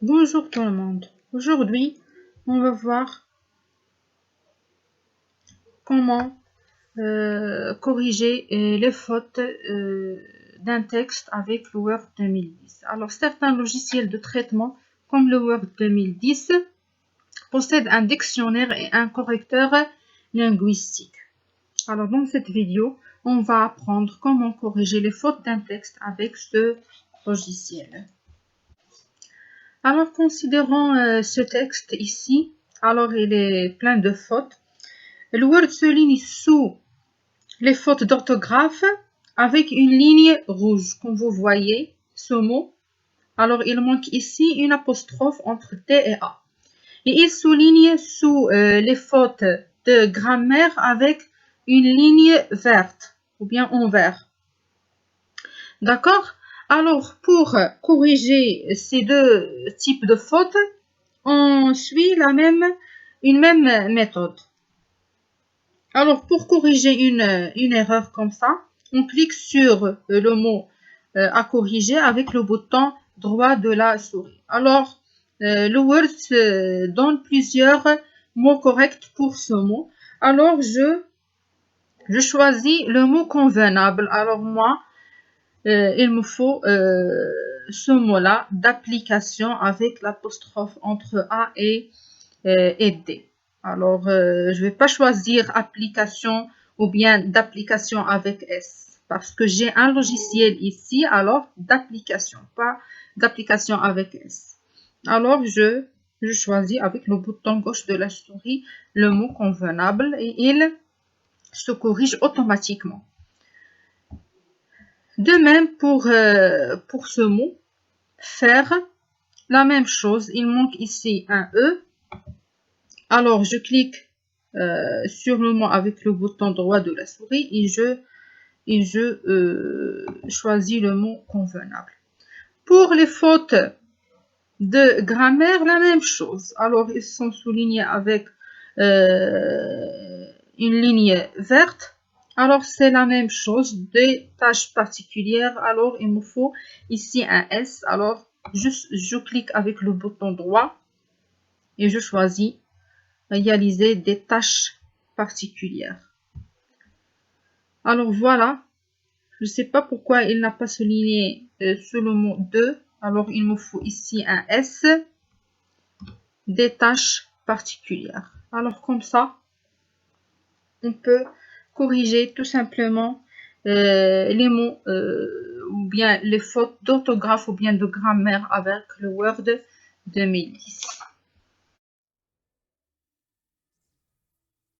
Bonjour tout le monde. Aujourd'hui, on va voir comment corriger les fautes d'un texte avec le Word 2010. Alors, certains logiciels de traitement, comme le Word 2010, possèdent un dictionnaire et un correcteur linguistique. Alors, dans cette vidéo, on va apprendre comment corriger les fautes d'un texte avec ce logiciel. Alors, considérons ce texte ici. Alors, il est plein de fautes. Le Word souligne sous les fautes d'orthographe avec une ligne rouge, comme vous voyez, ce mot. Alors, il manque ici une apostrophe entre T et A. Et il souligne sous les fautes de grammaire avec une ligne verte, ou bien en vert. D'accord? Alors, pour corriger ces deux types de fautes, on suit une même méthode. Alors, pour corriger une erreur comme ça, on clique sur le mot à corriger avec le bouton droit de la souris. Alors, le Word donne plusieurs mots corrects pour ce mot. Alors, je choisis le mot convenable. Alors, moi, il me faut ce mot-là d'application avec l'apostrophe entre A et D. Alors, je ne vais pas choisir application ou bien d'application avec S parce que j'ai un logiciel ici, alors d'application, pas d'application avec S. Alors, je choisis avec le bouton gauche de la souris le mot convenable et il se corrige automatiquement. De même pour ce mot, faire la même chose. Il manque ici un E. Alors, je clique sur le mot avec le bouton droit de la souris et je choisis le mot convenable. Pour les fautes de grammaire, la même chose. Alors, ils sont soulignés avec une ligne verte. Alors, c'est la même chose, des tâches particulières. Alors, il me faut ici un S. Alors, je clique avec le bouton droit et je choisis réaliser des tâches particulières. Alors, voilà. Je ne sais pas pourquoi il n'a pas souligné sur le mot 2. Alors, il me faut ici un S, des tâches particulières. Alors, comme ça, on peut corriger tout simplement les mots ou bien les fautes d'orthographe ou bien de grammaire avec le Word 2010.